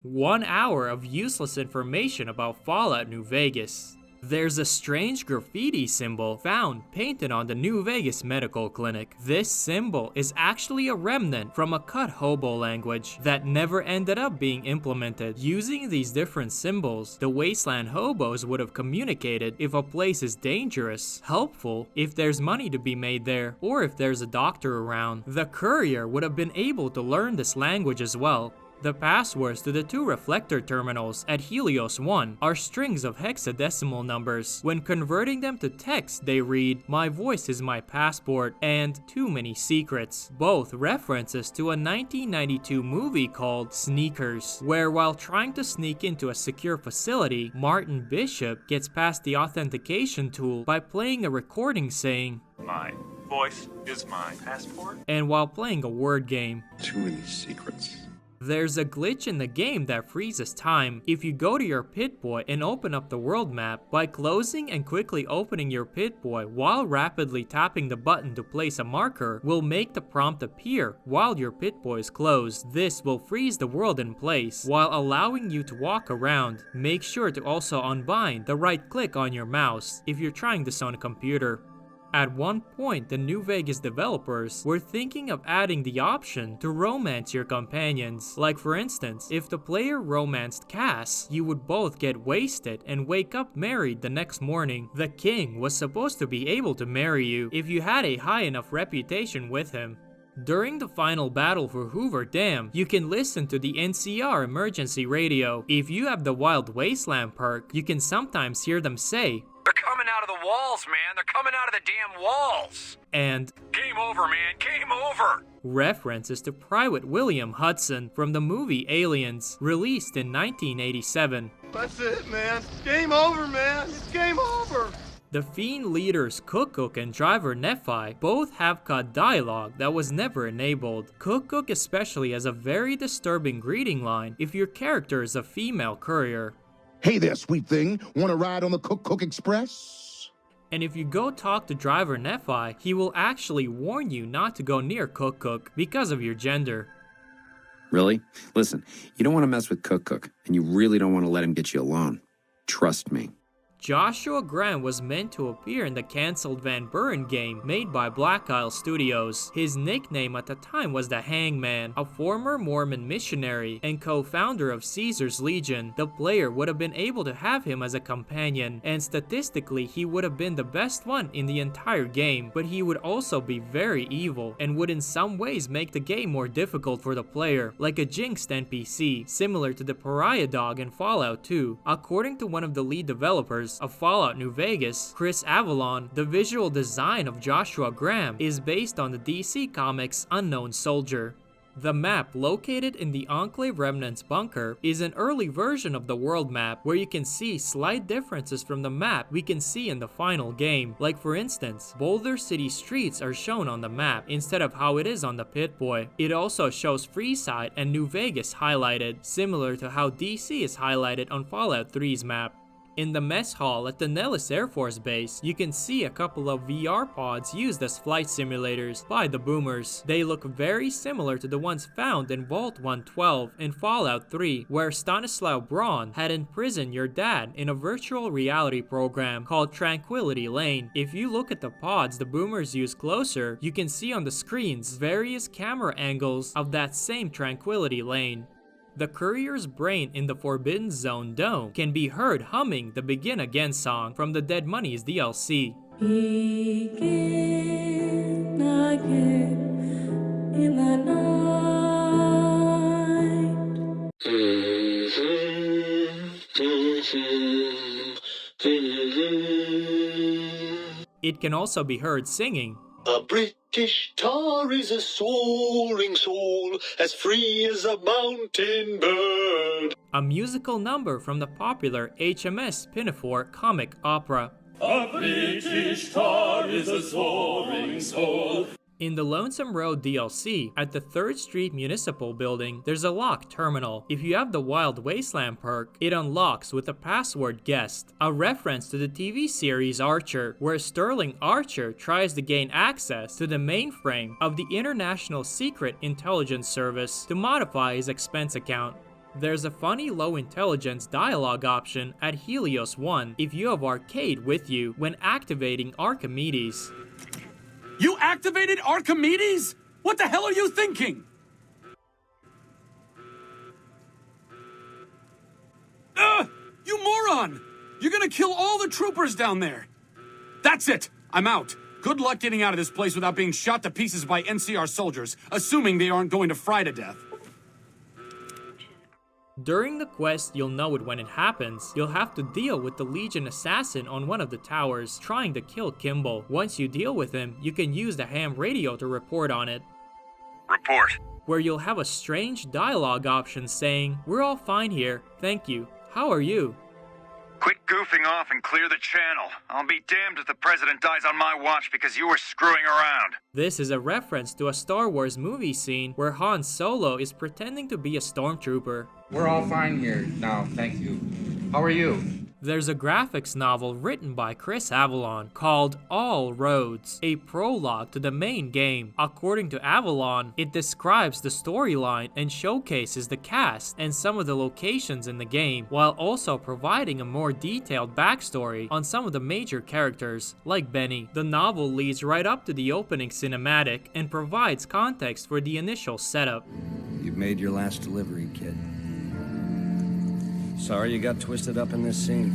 1 hour of useless information about Fallout New Vegas. There's a strange graffiti symbol found painted on the New Vegas medical clinic. This symbol is actually a remnant from a cut hobo language that never ended up being implemented. Using these different symbols, the wasteland hobos would have communicated if a place is dangerous, helpful if there's money to be made there, or if there's a doctor around. The courier would have been able to learn this language as well. The passwords to the 2 Reflector terminals at Helios 1 are strings of hexadecimal numbers. When converting them to text, they read, "My voice is my passport," and "Too many secrets," both references to a 1992 movie called Sneakers, where while trying to sneak into a secure facility, Martin Bishop gets past the authentication tool by playing a recording saying, "My voice is my passport," and while playing a word game. Too many secrets. There's a glitch in the game that freezes time. If you go to your Pip-Boy and open up the world map, by closing and quickly opening your Pip-Boy while rapidly tapping the button to place a marker will make the prompt appear while your Pip-Boy is closed. This will freeze the world in place while allowing you to walk around. Make sure to also unbind the right click on your mouse if you're trying this on a computer. At one point, the New Vegas developers were thinking of adding the option to romance your companions. Like for instance, if the player romanced Cass, you would both get wasted and wake up married the next morning. The king was supposed to be able to marry you if you had a high enough reputation with him. During the final battle for Hoover Dam, you can listen to the NCR emergency radio. If you have the Wild Wasteland perk, you can sometimes hear them say, "They're coming out of the walls, man. They're coming out of the damn walls." And "Game over, man. Game over." References to Private William Hudson from the movie Aliens, released in 1987. That's it, man. Game over, man. It's game over. The Fiend leaders Cook and driver Nephi both have cut dialogue that was never enabled. Cook especially has a very disturbing greeting line if your character is a female courier. "Hey there, sweet thing. Want to ride on the Cook Express?" And if you go talk to driver Nephi, he will actually warn you not to go near Cook because of your gender. Really? Listen, you don't want to mess with Cook, and you really don't want to let him get you alone. Trust me. Joshua Graham was meant to appear in the cancelled Van Buren game made by Black Isle Studios. His nickname at the time was the Hangman, a former Mormon missionary and co-founder of Caesar's Legion. The player would have been able to have him as a companion, and statistically he would have been the best one in the entire game, but he would also be very evil and would in some ways make the game more difficult for the player, like a jinxed NPC, similar to the Pariah Dog in Fallout 2. According to one of the lead developers of Fallout New Vegas, Chris Avalon, the visual design of Joshua Graham is based on the DC Comics Unknown Soldier. The map located in the Enclave Remnant's bunker is an early version of the world map where you can see slight differences from the map we can see in the final game. Like for instance, Boulder City streets are shown on the map instead of how it is on the Pip-Boy. It also shows Freeside and New Vegas highlighted, similar to how DC is highlighted on Fallout 3's map. In the mess hall at the Nellis Air Force Base, you can see a couple of VR pods used as flight simulators by the Boomers. They look very similar to the ones found in Vault 112 in Fallout 3, where Stanislaw Braun had imprisoned your dad in a virtual reality program called Tranquility Lane. If you look at the pods the Boomers use closer, you can see on the screens various camera angles of that same Tranquility Lane. The Couriers Brain in the Forbidden Zone Dome can be heard humming the Begin Again song from the Dead Money's DLC. Begin again in the night. It can also be heard singing. A British tar is a soaring soul, as free as a mountain bird. A musical number from the popular HMS Pinafore comic opera. A British tar is a soaring soul. In the Lonesome Road DLC, at the 3rd Street Municipal Building, there's a locked terminal. If you have the Wild Wasteland perk, it unlocks with a password guessed, a reference to the TV series Archer, where Sterling Archer tries to gain access to the mainframe of the International Secret Intelligence Service to modify his expense account. There's a funny low intelligence dialogue option at Helios 1 if you have Arcade with you when activating Archimedes. You activated Archimedes? What the hell are you thinking? You moron! You're gonna kill all the troopers down there! That's it! I'm out. Good luck getting out of this place without being shot to pieces by NCR soldiers, assuming they aren't going to fry to death. During the quest, you'll know it when it happens. You'll have to deal with the Legion assassin on one of the towers, trying to kill Kimball. Once you deal with him, you can use the ham radio to report on it. Report. Where you'll have a strange dialogue option saying, "We're all fine here, thank you. How are you?" Quit goofing off and clear the channel. I'll be damned if the president dies on my watch because you were screwing around. This is a reference to a Star Wars movie scene where Han Solo is pretending to be a stormtrooper. We're all fine here now, thank you. How are you? There's a graphics novel written by Chris Avellone called All Roads, a prologue to the main game. According to Avellone, it describes the storyline and showcases the cast and some of the locations in the game, while also providing a more detailed backstory on some of the major characters, like Benny. The novel leads right up to the opening cinematic and provides context for the initial setup. You've made your last delivery, kid. Sorry you got twisted up in this scene.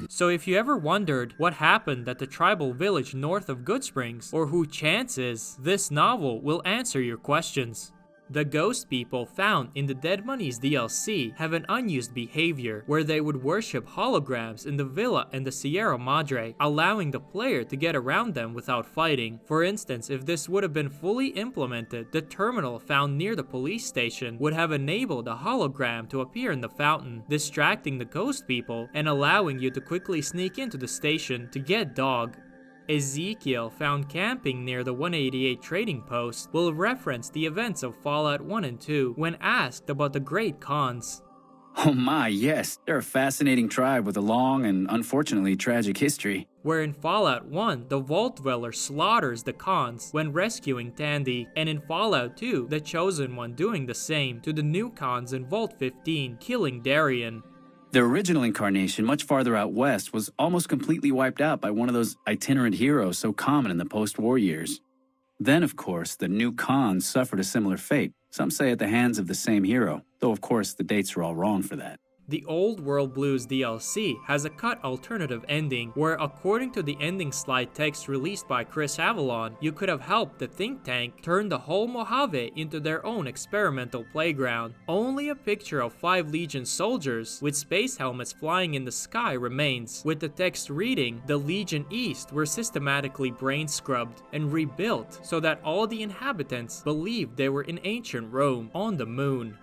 So if you ever wondered what happened at the tribal village north of Goodsprings, or who Chance is, this novel will answer your questions. The ghost people found in the Dead Money's DLC have an unused behavior where they would worship holograms in the villa and the Sierra Madre, allowing the player to get around them without fighting. For instance, if this would have been fully implemented, the terminal found near the police station would have enabled a hologram to appear in the fountain, distracting the ghost people and allowing you to quickly sneak into the station to get Dog. Ezekiel, found camping near the 188 trading post, will reference the events of Fallout 1 and 2 when asked about the Great Khans. Oh my, yes, they're a fascinating tribe with a long and unfortunately tragic history. Where in Fallout 1, the Vault Dweller slaughters the Khans when rescuing Tandy, and in Fallout 2, the Chosen One doing the same to the new Khans in Vault 15, killing Darien. The original incarnation, much farther out west, was almost completely wiped out by one of those itinerant heroes so common in the post-war years. Then, of course, the new Khans suffered a similar fate, some say at the hands of the same hero, though of course the dates are all wrong for that. The Old World Blues DLC has a cut alternative ending where, according to the ending slide text released by Chris Avellone, you could have helped the think tank turn the whole Mojave into their own experimental playground. Only a picture of 5 Legion soldiers with space helmets flying in the sky remains, with the text reading, "The Legion East were systematically brain scrubbed and rebuilt so that all the inhabitants believed they were in ancient Rome on the moon."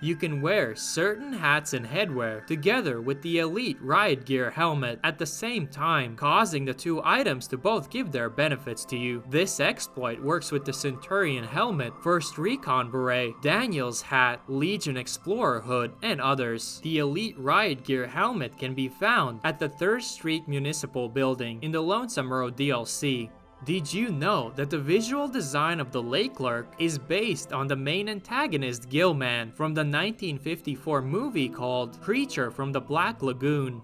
You can wear certain hats and headwear together with the Elite Riot Gear helmet at the same time, causing the two items to both give their benefits to you. This exploit works with the Centurion helmet, First Recon beret, Daniel's hat, Legion Explorer hood, and others. The Elite Riot Gear helmet can be found at the 3rd Street Municipal Building in the Lonesome Road DLC. Did you know that the visual design of the Lakelurk is based on the main antagonist Gilman from the 1954 movie called Creature from the Black Lagoon?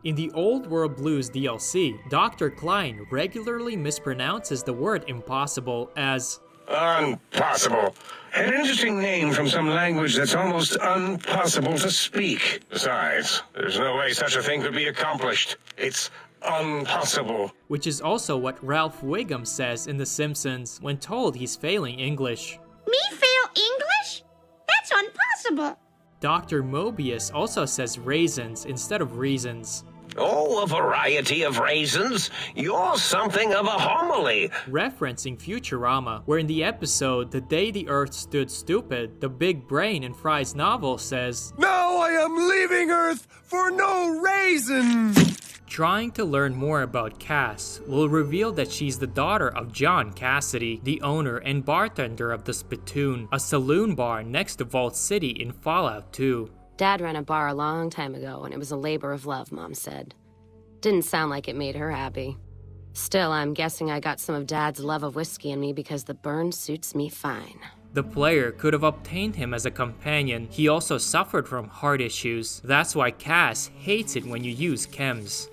In the Old World Blues DLC, Dr. Klein regularly mispronounces the word impossible as Unpossible. An interesting name from some language that's almost impossible to speak. Besides, there's no way such a thing could be accomplished. It's impossible. Which is also what Ralph Wiggum says in The Simpsons when told he's failing English. Me fail English? That's impossible. Dr. Mobius also says raisins instead of reasons. Oh, a variety of raisins. You're something of a homily. Referencing Futurama, where in the episode The Day the Earth Stood Stupid, the big brain in Fry's novel says, "Now I am leaving Earth for no raisins." Trying to learn more about Cass will reveal that she's the daughter of John Cassidy, the owner and bartender of the Spittoon, a saloon bar next to Vault City in Fallout 2. Dad ran a bar a long time ago, and it was a labor of love, Mom said. Didn't sound like it made her happy. Still, I'm guessing I got some of Dad's love of whiskey in me because the burn suits me fine. The player could have obtained him as a companion. He also suffered from heart issues. That's why Cass hates it when you use chems.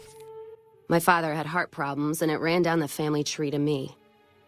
My father had heart problems, and it ran down the family tree to me.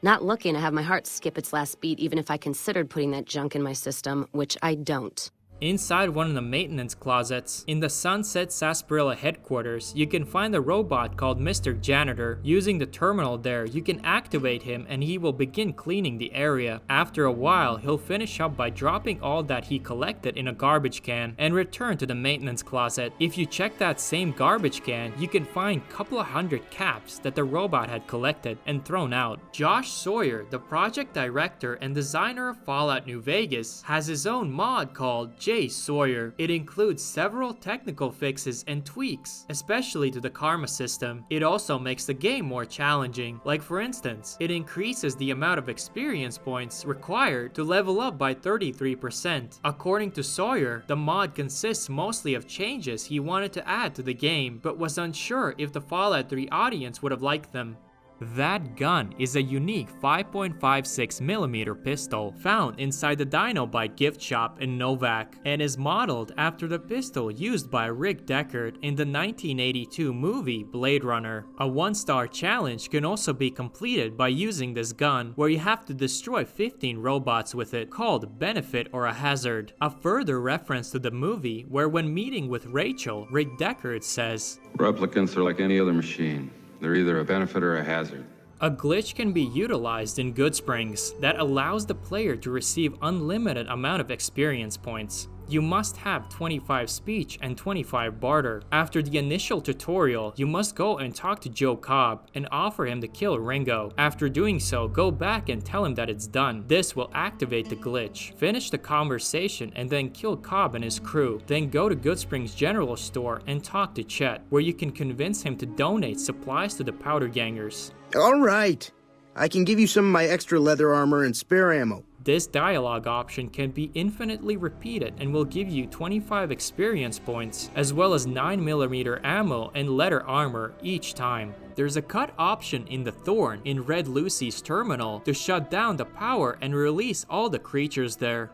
Not looking to have my heart skip its last beat even if I considered putting that junk in my system, which I don't. Inside one of the maintenance closets, in the Sunset Sarsaparilla headquarters, you can find a robot called Mr. Janitor. Using the terminal there, you can activate him and he will begin cleaning the area. After a while, he'll finish up by dropping all that he collected in a garbage can and return to the maintenance closet. If you check that same garbage can, you can find a couple of hundred caps that the robot had collected and thrown out. Josh Sawyer, the project director and designer of Fallout New Vegas, has his own mod called J. Sawyer. It includes several technical fixes and tweaks, especially to the karma system. It also makes the game more challenging. Like for instance, it increases the amount of experience points required to level up by 33%. According to Sawyer, the mod consists mostly of changes he wanted to add to the game, but was unsure if the Fallout 3 audience would have liked them. That gun is a unique 5.56mm pistol found inside the Dynamite gift shop in Novak and is modeled after the pistol used by Rick Deckard in the 1982 movie Blade Runner. A 1-star challenge can also be completed by using this gun, where you have to destroy 15 robots with it, called Benefit or a Hazard. A further reference to the movie where when meeting with Rachel, Rick Deckard says, "Replicants are like any other machine. They're either a benefit or a hazard." A glitch can be utilized in Goodsprings that allows the player to receive unlimited amount of experience points. You must have 25 speech and 25 barter. After the initial tutorial, you must go and talk to Joe Cobb and offer him to kill Ringo. After doing so, go back and tell him that it's done. This will activate the glitch. Finish the conversation and then kill Cobb and his crew. Then go to Goodsprings General Store and talk to Chet, where you can convince him to donate supplies to the Powder Gangers. All right. I can give you some of my extra leather armor and spare ammo. This dialogue option can be infinitely repeated and will give you 25 experience points, as well as 9mm ammo and leather armor each time. There's a cut option in the Thorn in Red Lucy's terminal to shut down the power and release all the creatures there.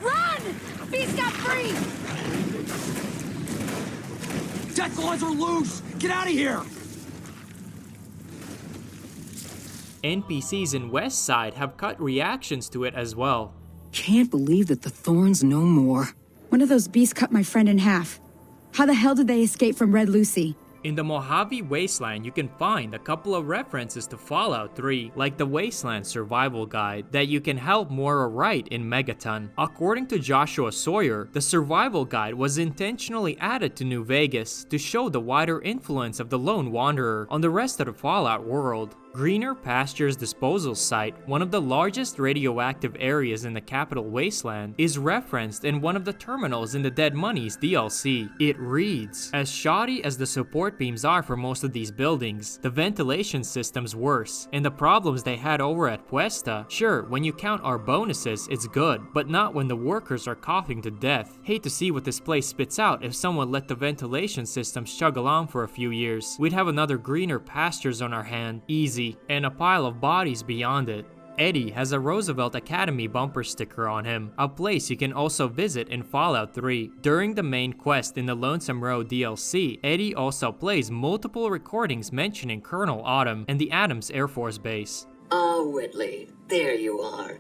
Run! Beast got free! Death lines are loose! Get out of here! NPCs in West Side have cut reactions to it as well. Can't believe that the Thorn's no more. One of those beasts cut my friend in half. How the hell did they escape from Red Lucy? In the Mojave Wasteland, you can find a couple of references to Fallout 3, like the Wasteland Survival Guide, that you can help Moira write in Megaton. According to Joshua Sawyer, the Survival Guide was intentionally added to New Vegas to show the wider influence of the Lone Wanderer on the rest of the Fallout world. Greener Pastures Disposal Site, one of the largest radioactive areas in the Capital Wasteland, is referenced in one of the terminals in the Dead Money's DLC. It reads, "As shoddy as the support beams are for most of these buildings, the ventilation system's worse, and the problems they had over at Puesta, sure, when you count our bonuses, it's good, but not when the workers are coughing to death. Hate to see what this place spits out if someone let the ventilation system chug along for a few years. We'd have another Greener Pastures on our hand, easy, and a pile of bodies beyond it." Eddie has a Roosevelt Academy bumper sticker on him, a place you can also visit in Fallout 3. During the main quest in the Lonesome Road DLC, Eddie also plays multiple recordings mentioning Colonel Autumn and the Adams Air Force Base. Ah, Whitley, there you are.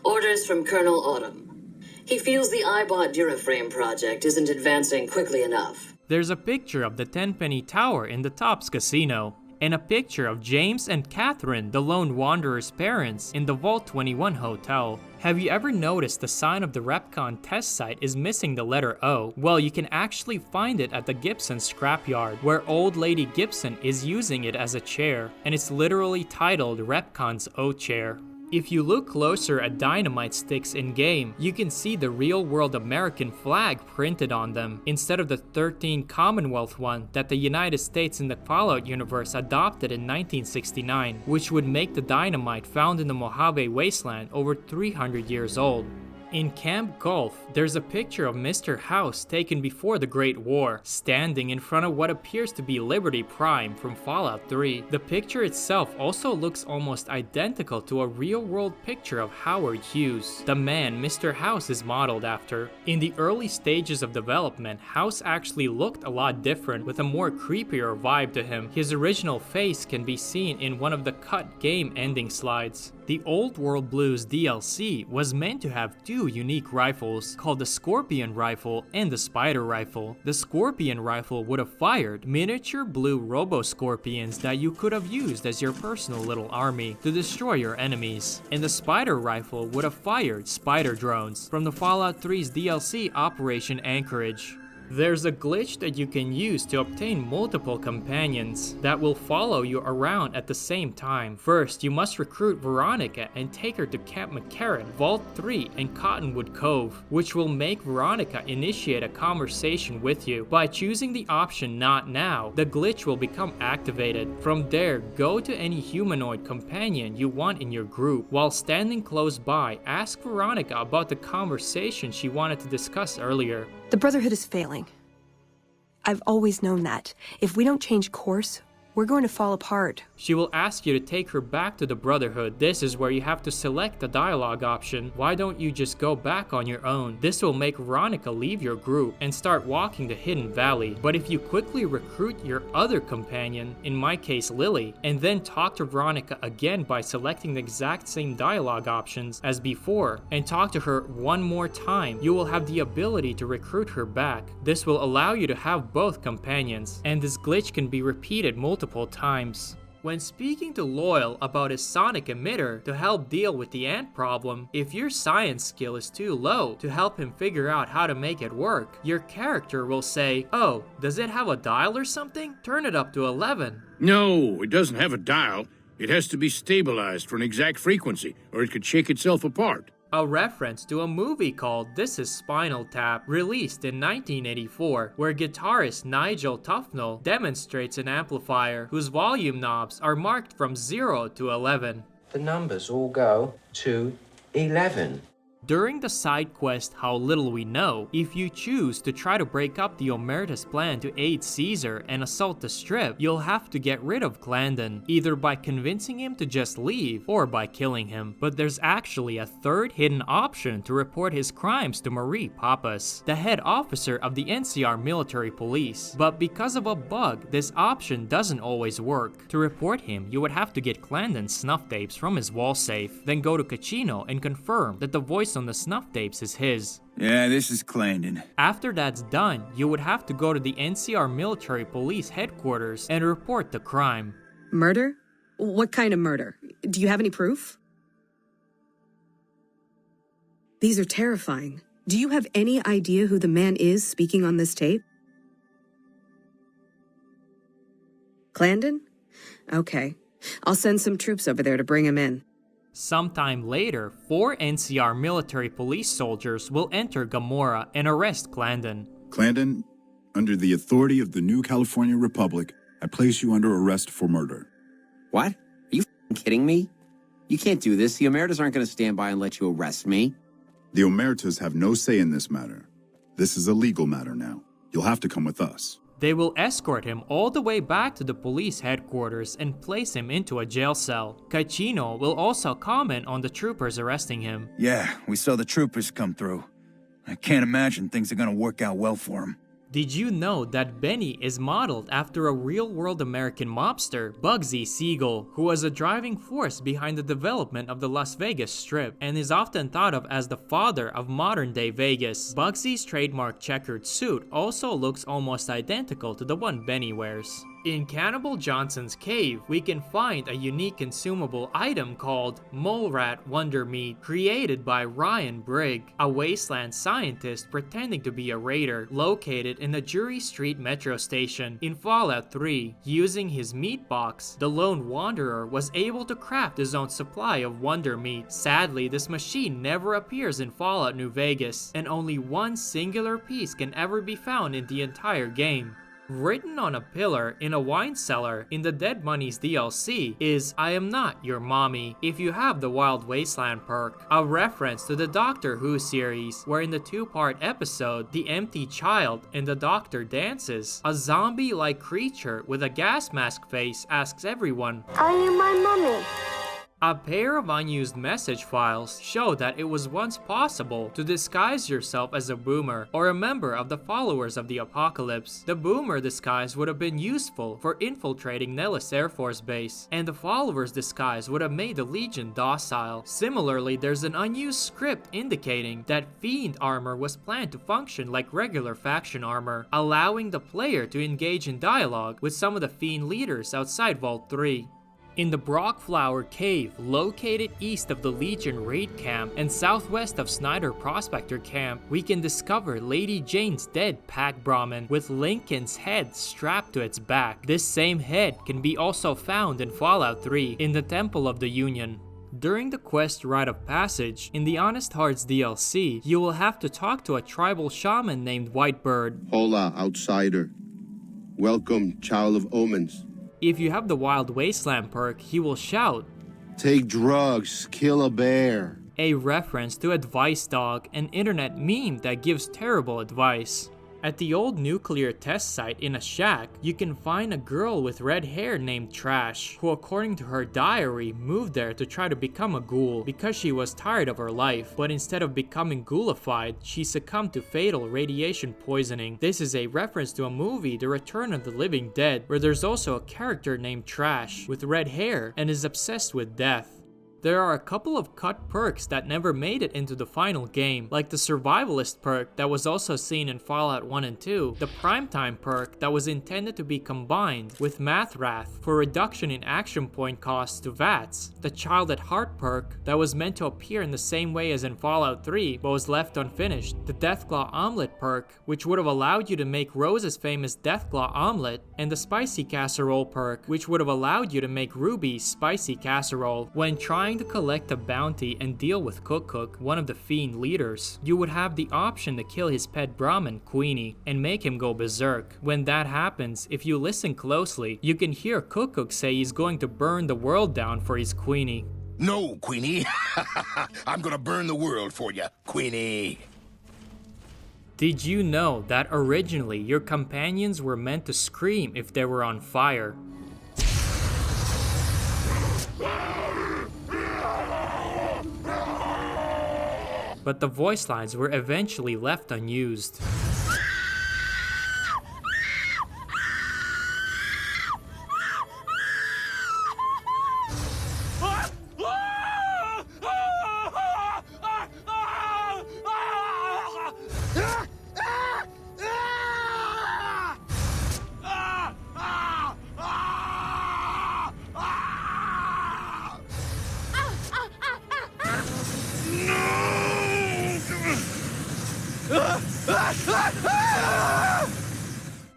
Orders from Colonel Autumn. He feels the iBot Duraframe project isn't advancing quickly enough. There's a picture of the Tenpenny Tower in the Tops Casino, and a picture of James and Catherine, the Lone Wanderer's parents, in the Vault 21 Hotel. Have you ever noticed the sign of the Repconn test site is missing the letter O? Well, you can actually find it at the Gibson scrapyard, where Old Lady Gibson is using it as a chair, and it's literally titled Repconn's O Chair. If you look closer at Dynamite sticks in-game, you can see the real-world American flag printed on them, instead of the 13 Commonwealth one that the United States in the Fallout universe adopted in 1969, which would make the Dynamite found in the Mojave Wasteland over 300 years old. In Camp Gulf, there's a picture of Mr.House taken before the Great War, standing in front of what appears to be Liberty Prime from Fallout 3. The picture itself also looks almost identical to a real-world picture of Howard Hughes, the man Mr.House is modeled after. In the early stages of development, House actually looked a lot different with a more creepier vibe to him. His original face can be seen in one of the cut game ending slides. The Old World Blues DLC was meant to have two unique rifles, called the Scorpion Rifle and the Spider Rifle. The Scorpion Rifle would have fired miniature blue Robo-Scorpions that you could have used as your personal little army to destroy your enemies, and the Spider Rifle would have fired spider drones from the Fallout 3's DLC Operation Anchorage. There's a glitch that you can use to obtain multiple companions that will follow you around at the same time. First, you must recruit Veronica and take her to Camp McCarran, Vault 3, and Cottonwood Cove, which will make Veronica initiate a conversation with you. By choosing the option Not Now, the glitch will become activated. From there, go to any humanoid companion you want in your group. While standing close by, ask Veronica about the conversation she wanted to discuss earlier. The Brotherhood is failing. I've always known that. If we don't change course, we're going to fall apart. She will ask you to take her back to the Brotherhood. This is where you have to select the dialogue option. Why don't you just go back on your own? This will make Veronica leave your group and start walking the Hidden Valley. But if you quickly recruit your other companion, in my case Lily, and then talk to Veronica again by selecting the exact same dialogue options as before, and talk to her one more time, you will have the ability to recruit her back. This will allow you to have both companions, and this glitch can be repeated multiple times. When speaking to Loyal about his sonic emitter to help deal with the ant problem, if your science skill is too low to help him figure out how to make it work, your character will say, "Oh, does it have a dial or something? Turn it up to 11. No, it doesn't have a dial. It has to be stabilized for an exact frequency, or it could shake itself apart. A reference to a movie called This Is Spinal Tap, released in 1984, where guitarist Nigel Tufnell demonstrates an amplifier whose volume knobs are marked from 0 to 11. The numbers all go to 11. During the side quest How Little We Know, if you choose to try to break up the Omerta's plan to aid Caesar and assault the Strip, you'll have to get rid of Clanden, either by convincing him to just leave or by killing him. But there's actually a third hidden option to report his crimes to Marie Pappas, the head officer of the NCR military police. But because of a bug, this option doesn't always work. To report him, you would have to get Clanden's snuff tapes from his wall safe, then go to Caccino and confirm that the voice on the snuff tapes is his. Yeah, this is Clanden. After that's done, you would have to go to the NCR military police headquarters and report the crime. Murder? What kind of murder? Do you have any proof? These are terrifying. Do you have any idea who the man is speaking on this tape? Clanden? Okay. I'll send some troops over there to bring him in. Sometime later, 4 NCR military police soldiers will enter Gamora and arrest Clanden. Clanden, under the authority of the New California Republic, I place you under arrest for murder. What? Are you kidding me? You can't do this. The Omertas aren't going to stand by and let you arrest me. The Omertas have no say in this matter. This is a legal matter now. You'll have to come with us. They will escort him all the way back to the police headquarters and place him into a jail cell. Caccino will also comment on the troopers arresting him. Yeah, we saw the troopers come through. I can't imagine things are gonna work out well for him. Did you know that Benny is modeled after a real-world American mobster, Bugsy Siegel, who was a driving force behind the development of the Las Vegas Strip and is often thought of as the father of modern-day Vegas. Bugsy's trademark checkered suit also looks almost identical to the one Benny wears. In Cannibal Johnson's cave, we can find a unique consumable item called Mole Rat Wonder Meat, created by Ryan Brigg, a wasteland scientist pretending to be a raider located in the Drury Street metro station. In Fallout 3, using his meat box, the lone wanderer was able to craft his own supply of Wonder Meat. Sadly, this machine never appears in Fallout New Vegas, and only one singular piece can ever be found in the entire game. Written on a pillar in a wine cellar in the Dead Money's DLC is "I am not your mommy" if you have the Wild Wasteland perk, a reference to the Doctor Who series where in the two-part episode The Empty Child and the Doctor Dances, a zombie-like creature with a gas mask face asks everyone, "Are you my mummy?" A pair of unused message files show that it was once possible to disguise yourself as a boomer or a member of the Followers of the Apocalypse. The boomer disguise would have been useful for infiltrating Nellis Air Force Base, and the Followers disguise would have made the Legion docile. Similarly, there's an unused script indicating that Fiend armor was planned to function like regular faction armor, allowing the player to engage in dialogue with some of the Fiend leaders outside Vault 3. In the Brockflower Cave, located east of the Legion raid camp and southwest of Snyder Prospector camp, we can discover Lady Jane's dead pack Brahmin with Lincoln's head strapped to its back. This same head can be also found in Fallout 3 in the Temple of the Union. During the quest Rite of Passage, in the Honest Hearts DLC, you will have to talk to a tribal shaman named Whitebird. Hola, outsider. Welcome, child of omens. If you have the Wild Wasteland perk, he will shout, "Take drugs, kill a bear." A reference to Advice Dog, an internet meme that gives terrible advice. At the old nuclear test site in a shack, you can find a girl with red hair named Trash, who according to her diary moved there to try to become a ghoul because she was tired of her life, but instead of becoming ghoulified, she succumbed to fatal radiation poisoning. This is a reference to a movie, The Return of the Living Dead, where there's also a character named Trash with red hair and is obsessed with death. There are a couple of cut perks that never made it into the final game, like the Survivalist perk that was also seen in Fallout 1 and 2, the Primetime perk that was intended to be combined with Math Wrath for reduction in action point costs to VATS, the Child at Heart perk that was meant to appear in the same way as in Fallout 3 but was left unfinished, the Deathclaw Omelet perk which would have allowed you to make Rose's famous Deathclaw Omelet, and the Spicy Casserole perk which would have allowed you to make Ruby's Spicy Casserole. When trying to collect a bounty and deal with Cook, one of the Fiend leaders, you would have the option to kill his pet Brahmin, Queenie, and make him go berserk. When that happens, if you listen closely, you can hear Cook say he's going to burn the world down for his Queenie. No, Queenie. I'm gonna burn the world for you, Queenie. Did you know that originally your companions were meant to scream if they were on fire? But the voice lines were eventually left unused.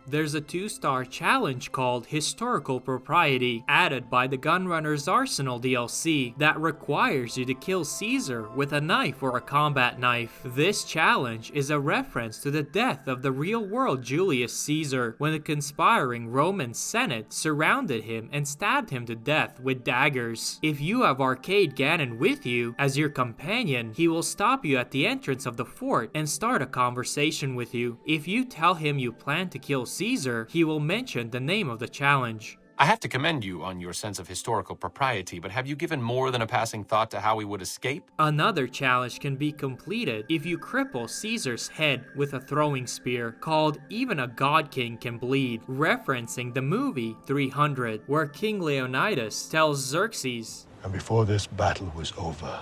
There's a 2-star challenge called Historical Propriety, added by the Gunrunner's Arsenal DLC, that requires you to kill Caesar with a knife or a combat knife. This challenge is a reference to the death of the real-world Julius Caesar, when the conspiring Roman Senate surrounded him and stabbed him to death with daggers. If you have Arcade Gannon with you as your companion, he will stop you at the entrance of the fort and start a conversation with you. If you tell him you plan to kill Caesar, he will mention the name of the challenge. I have to commend you on your sense of historical propriety, but have you given more than a passing thought to how we would escape? Another challenge can be completed if you cripple Caesar's head with a throwing spear, called Even a God King Can Bleed, referencing the movie 300, where King Leonidas tells Xerxes, "And before this battle was over,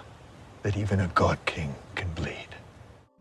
that even a God King can bleed."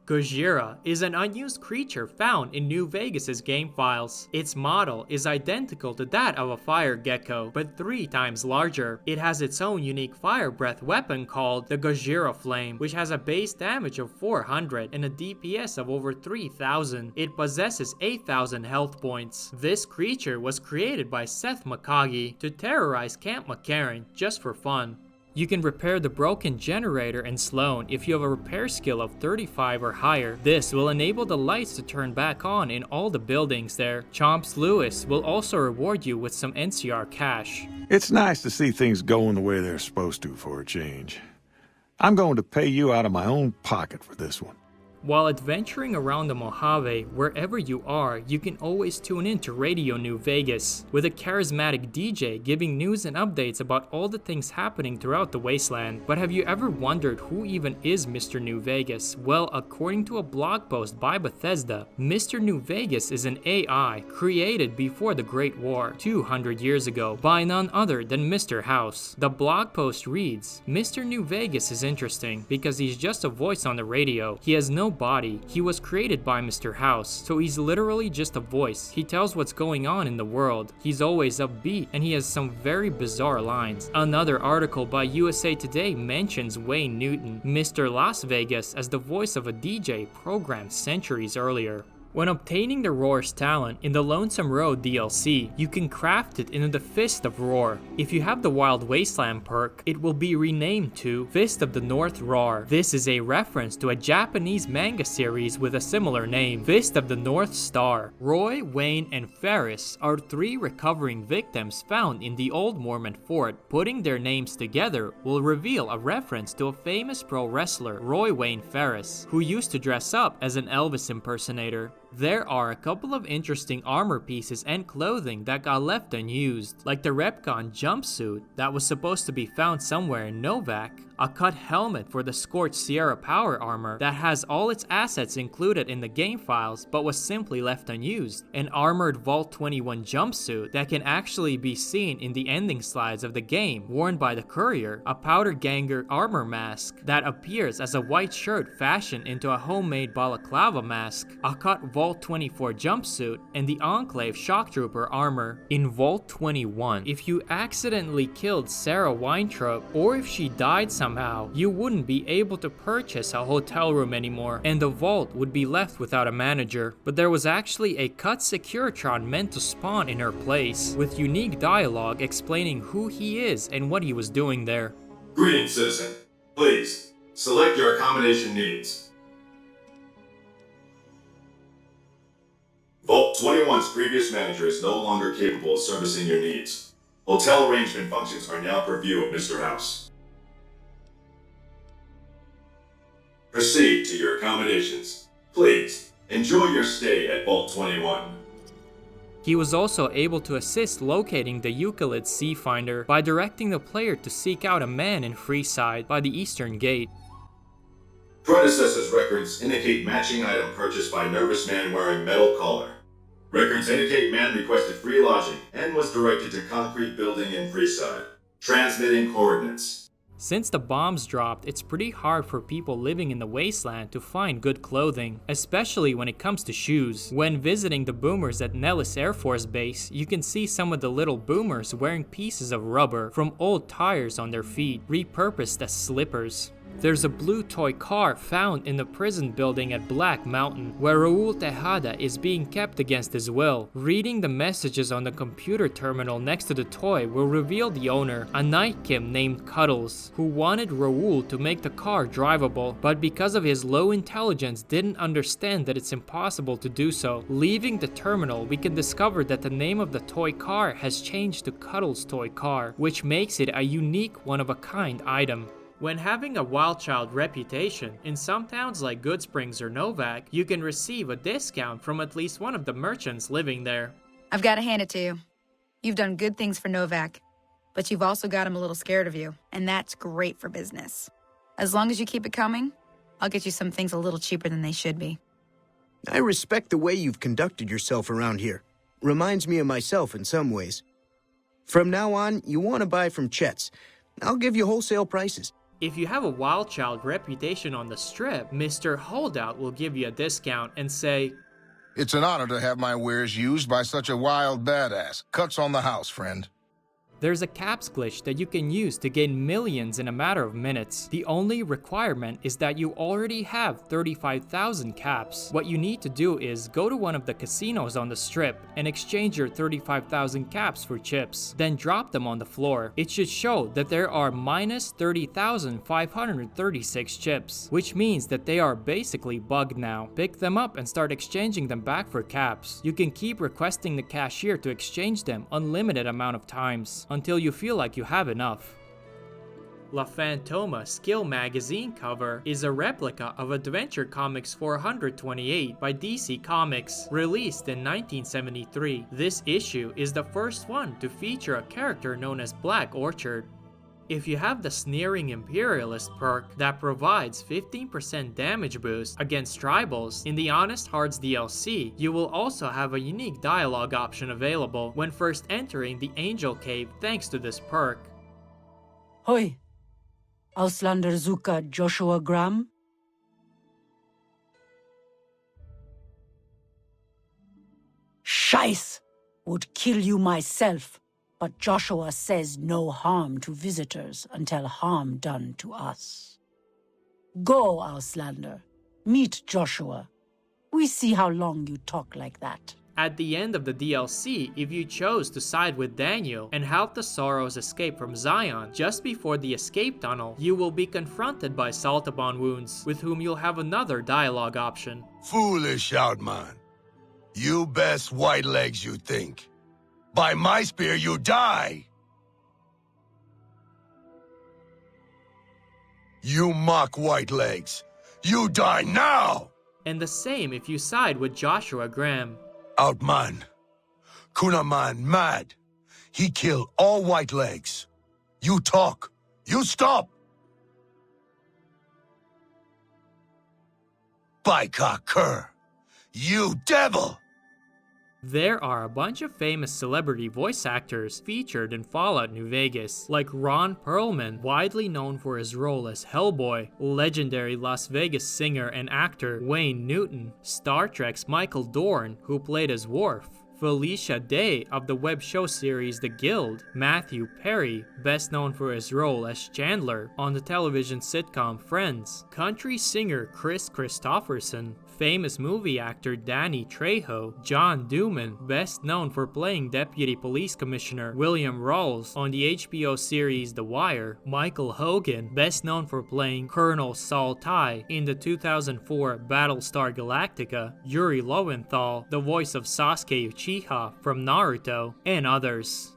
Gojira is an unused creature found in New Vegas' game files. Its model is identical to that of a fire gecko, but 3 times larger. It has its own unique fire breath weapon called the Gojira Flame, which has a base damage of 400 and a DPS of over 3000. It possesses 8000 health points. This creature was created by Seth Makagi to terrorize Camp McCarran just for fun. You can repair the broken generator in Sloan if you have a repair skill of 35 or higher. This will enable the lights to turn back on in all the buildings there. Chomps Lewis will also reward you with some NCR cash. It's nice to see things going the way they're supposed to for a change. I'm going to pay you out of my own pocket for this one. While adventuring around the Mojave, wherever you are, you can always tune in to Radio New Vegas, with a charismatic DJ giving news and updates about all the things happening throughout the wasteland. But have you ever wondered who even is Mr. New Vegas? Well, according to a blog post by Bethesda, Mr. New Vegas is an AI created before the Great War, 200 years ago, by none other than Mr.House. The blog post reads, Mr. New Vegas is interesting because he's just a voice on the radio. He has no body. He was created by Mr.House, so he's literally just a voice. He tells what's going on in the world. He's always upbeat, and he has some very bizarre lines. Another article by USA Today mentions Wayne Newton, Mr. Las Vegas, as the voice of a DJ programmed centuries earlier. When obtaining the Rawr's talent in the Lonesome Road DLC, you can craft it into the Fist of Rawr. If you have the Wild Wasteland perk, it will be renamed to Fist of the North Rawr. This is a reference to a Japanese manga series with a similar name, Fist of the North Star. Roy, Wayne, and Farris are 3 recovering victims found in the old Mormon fort. Putting their names together will reveal a reference to a famous pro wrestler, Roy Wayne Farris, who used to dress up as an Elvis impersonator. There are a couple of interesting armor pieces and clothing that got left unused, like the Repconn jumpsuit that was supposed to be found somewhere in Novak, a cut helmet for the Scorched Sierra power armor that has all its assets included in the game files but was simply left unused, an armored Vault 21 jumpsuit that can actually be seen in the ending slides of the game worn by the Courier, a Powder Ganger armor mask that appears as a white shirt fashioned into a homemade balaclava mask, a cut Vault 24 jumpsuit, and the Enclave Shock Trooper armor. In Vault 21, if you accidentally killed Sarah Weintraub, or if she died somehow, you wouldn't be able to purchase a hotel room anymore, and the vault would be left without a manager. But there was actually a cut Securitron meant to spawn in her place, with unique dialogue explaining who he is and what he was doing there. Greetings, citizen. Please, select your accommodation needs. Vault 21's previous manager is no longer capable of servicing your needs. Hotel arrangement functions are now purview of Mr.House. Proceed to your accommodations. Please, enjoy your stay at Vault 21. He was also able to assist locating the Euclid Sea Finder by directing the player to seek out a man in Freeside by the Eastern Gate. Predecessor's records indicate matching item purchased by nervous man wearing metal collar. Records indicate man requested free lodging and was directed to concrete building in Freeside. Transmitting coordinates. Since the bombs dropped, it's pretty hard for people living in the wasteland to find good clothing, especially when it comes to shoes. When visiting the boomers at Nellis Air Force Base, you can see some of the little boomers wearing pieces of rubber from old tires on their feet, repurposed as slippers. There's a blue toy car found in the prison building at Black Mountain, where Raul Tejada is being kept against his will. Reading the messages on the computer terminal next to the toy will reveal the owner, a Night Kim named Cuddles, who wanted Raul to make the car drivable, but because of his low intelligence didn't understand that it's impossible to do so. Leaving the terminal, we can discover that the name of the toy car has changed to Cuddles Toy Car, which makes it a unique one-of-a-kind item. When having a wild child reputation, in some towns like Goodsprings or Novak, you can receive a discount from at least one of the merchants living there. I've got to hand it to you. You've done good things for Novak, but you've also got him a little scared of you, and that's great for business. As long as you keep it coming, I'll get you some things a little cheaper than they should be. I respect the way you've conducted yourself around here. Reminds me of myself in some ways. From now on, you want to buy from Chet's. I'll give you wholesale prices. If you have a wild child reputation on the strip, Mr. Holdout will give you a discount and say, "It's an honor to have my wares used by such a wild badass. Cuts on the house, friend." There's a caps glitch that you can use to gain millions in a matter of minutes. The only requirement is that you already have 35,000 caps. What you need to do is go to one of the casinos on the strip and exchange your 35,000 caps for chips. Then drop them on the floor. It should show that there are minus 30,536 chips, which means that they are basically bugged now. Pick them up and start exchanging them back for caps. You can keep requesting the cashier to exchange them unlimited amount of times, until you feel like you have enough. La Fantoma Skill Magazine cover is a replica of Adventure Comics 428 by DC Comics, released in 1973. This issue is the first one to feature a character known as Black Orchard. If you have the Sneering Imperialist perk that provides 15% damage boost against tribals in the Honest Hearts DLC, you will also have a unique dialogue option available when first entering the Angel Cave thanks to this perk. Hoi, Auslander Zuka Joshua Graham? Scheiß! Would kill you myself. But Joshua says no harm to visitors until harm done to us. Go, Auslander. Meet Joshua. We see how long you talk like that. At the end of the DLC, if you chose to side with Daniel and help the Sorrows escape from Zion just before the escape tunnel, you will be confronted by Saltabon Wounds, with whom you'll have another dialogue option. Foolish Outman. You best white legs you think. By my spear, you die! You mock white legs. You die now! And the same if you side with Joshua Graham. Outman. Kunaman mad. He kill all white legs. You talk. You stop! Baika Kerr. You devil! There are a bunch of famous celebrity voice actors featured in Fallout New Vegas, like Ron Perlman, widely known for his role as Hellboy, legendary Las Vegas singer and actor Wayne Newton, Star Trek's Michael Dorn, who played as Worf, Felicia Day of the web show series The Guild, Matthew Perry, best known for his role as Chandler on the television sitcom Friends, country singer Chris Christopherson, famous movie actor Danny Trejo, John Dooman, best known for playing Deputy Police Commissioner William Rawls on the HBO series The Wire, Michael Hogan, best known for playing Colonel Saul Tigh in the 2004 Battlestar Galactica, Yuri Lowenthal, the voice of Sasuke Uchiha from Naruto, and others.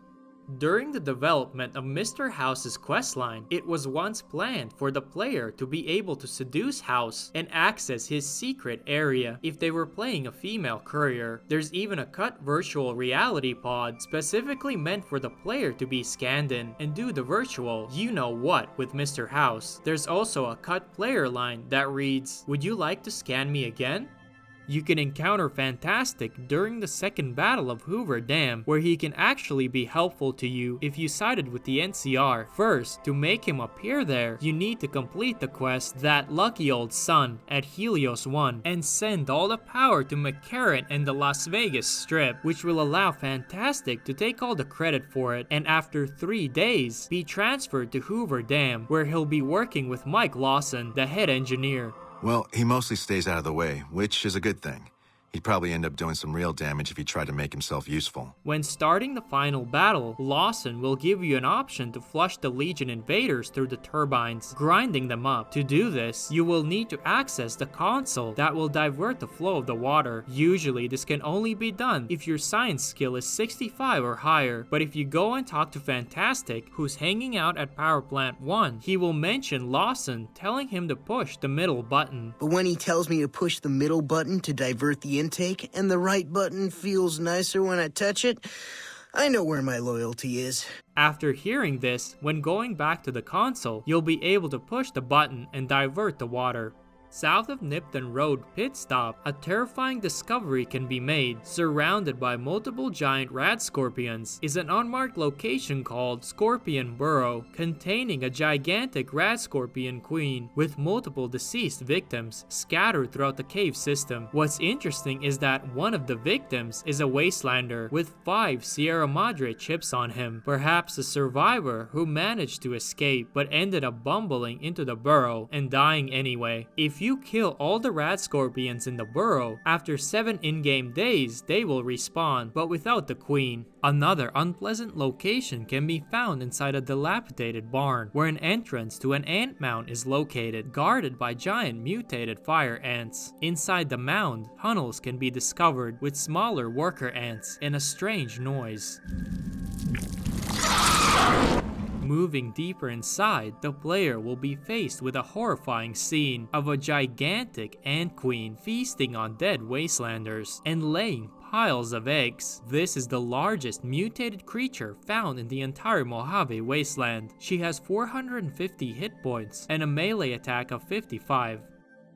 During the development of Mr.House's questline, it was once planned for the player to be able to seduce House and access his secret area if they were playing a female courier. There's even a cut virtual reality pod specifically meant for the player to be scanned in and do the virtual you-know-what with Mr. House. There's also a cut player line that reads, "Would you like to scan me again?" You can encounter Fantastic during the second battle of Hoover Dam, where he can actually be helpful to you if you sided with the NCR. First, to make him appear there, you need to complete the quest That Lucky Old Sun at Helios 1 and send all the power to McCarran and the Las Vegas Strip, which will allow Fantastic to take all the credit for it, and after 3 days, be transferred to Hoover Dam, where he'll be working with Mike Lawson, the head engineer. Well, he mostly stays out of the way, which is a good thing. He'd probably end up doing some real damage if he tried to make himself useful. When starting the final battle, Lawson will give you an option to flush the Legion invaders through the turbines, grinding them up. To do this, you will need to access the console that will divert the flow of the water. Usually, this can only be done if your science skill is 65 or higher, but if you go and talk to Fantastic, who's hanging out at Power Plant 1, he will mention Lawson telling him to push the middle button. But when he tells me to push the middle button to divert the intake, and the right button feels nicer when I touch it, I know where my loyalty is. After hearing this, when going back to the console, you'll be able to push the button and divert the water. South of Nipton Road Pit Stop, a terrifying discovery can be made. Surrounded by multiple giant rat scorpions is an unmarked location called Scorpion Burrow, containing a gigantic rat scorpion queen with multiple deceased victims scattered throughout the cave system. What's interesting is that one of the victims is a Wastelander with 5 Sierra Madre chips on him, perhaps a survivor who managed to escape but ended up bumbling into the burrow and dying anyway. If you kill all the rat scorpions in the burrow, after 7 in-game days they will respawn, but without the queen. Another unpleasant location can be found inside a dilapidated barn, where an entrance to an ant mound is located, guarded by giant mutated fire ants. Inside the mound, tunnels can be discovered with smaller worker ants and a strange noise. Moving deeper inside, the player will be faced with a horrifying scene of a gigantic ant queen feasting on dead wastelanders and laying piles of eggs. This is the largest mutated creature found in the entire Mojave wasteland. She has 450 hit points and a melee attack of 55.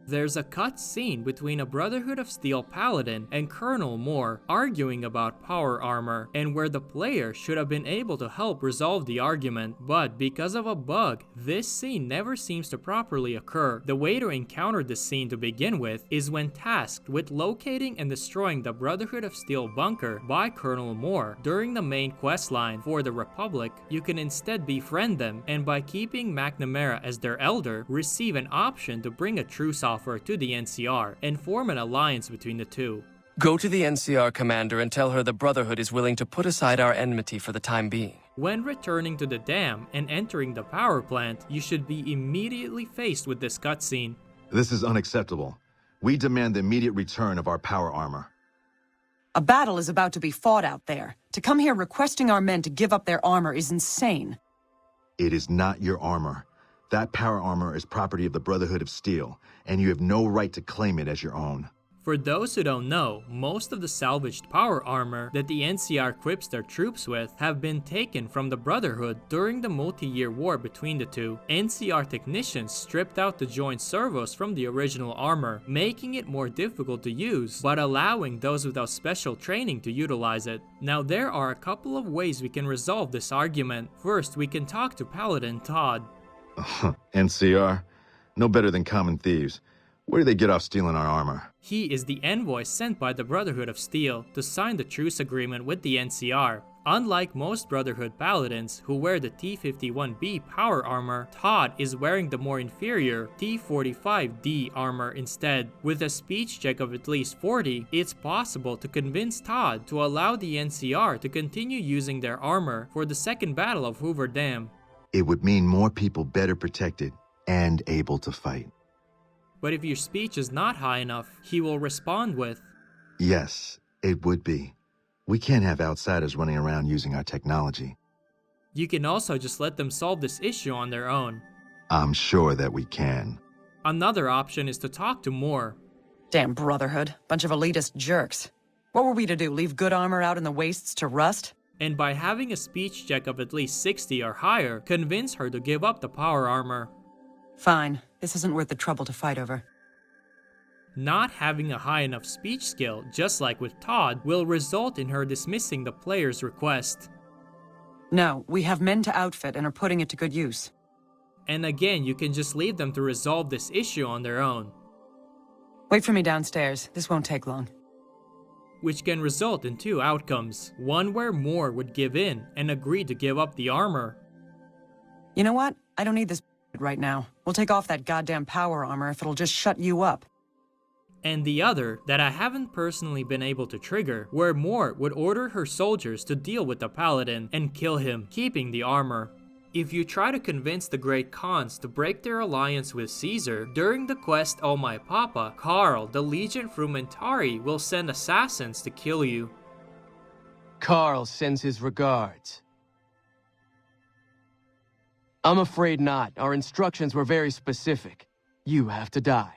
There's a cut scene between a Brotherhood of Steel paladin and Colonel Moore arguing about power armor, and where the player should have been able to help resolve the argument, but because of a bug, this scene never seems to properly occur. The way to encounter this scene to begin with is when tasked with locating and destroying the Brotherhood of Steel bunker by Colonel Moore. During the main questline for the Republic, you can instead befriend them, and by keeping McNamara as their elder, receive an option to bring a truce offer to the NCR and form an alliance between the two. Go to the NCR commander and tell her the Brotherhood is willing to put aside our enmity for the time being. When returning to the dam and entering the power plant, you should be immediately faced with this cutscene. This is unacceptable. We demand the immediate return of our power armor. A battle is about to be fought out there. To come here requesting our men to give up their armor is insane. It is not your armor. That power armor is property of the Brotherhood of Steel, and you have no right to claim it as your own. For those who don't know, most of the salvaged power armor that the NCR equips their troops with have been taken from the Brotherhood during the multi-year war between the two. NCR technicians stripped out the joint servos from the original armor, making it more difficult to use, but allowing those without special training to utilize it. Now there are a couple of ways we can resolve this argument. First, we can talk to Paladin Todd. NCR? No better than common thieves. Where do they get off stealing our armor? He is the envoy sent by the Brotherhood of Steel to sign the truce agreement with the NCR. Unlike most Brotherhood paladins who wear the T-51B power armor, Todd is wearing the more inferior T-45D armor instead. With a speech check of at least 40, it's possible to convince Todd to allow the NCR to continue using their armor for the second battle of Hoover Dam. It would mean more people better protected and able to fight. But if your speech is not high enough, he will respond with, Yes, it would be. We can't have outsiders running around using our technology. You can also just let them solve this issue on their own. I'm sure that we can. Another option is to talk to Moore. Damn Brotherhood. Bunch of elitist jerks. What were we to do, leave good armor out in the wastes to rust? And by having a speech check of at least 60 or higher, convince her to give up the power armor. Fine. This isn't worth the trouble to fight over. Not having a high enough speech skill, just like with Todd, will result in her dismissing the player's request. No, we have men to outfit and are putting it to good use. And again, you can just leave them to resolve this issue on their own. Wait for me downstairs. This won't take long. Which can result in 2 outcomes. One where Moore would give in and agree to give up the armor. You know what? I don't need this right now. We'll take off that goddamn power armor if it'll just shut you up. And the other, that I haven't personally been able to trigger, where Moore would order her soldiers to deal with the paladin and kill him, keeping the armor. If you try to convince the Great Khans to break their alliance with Caesar, during the quest Oh My Papa, Karl, the Legion Frumentari, will send assassins to kill you. Karl sends his regards. I'm afraid not. Our instructions were very specific. You have to die.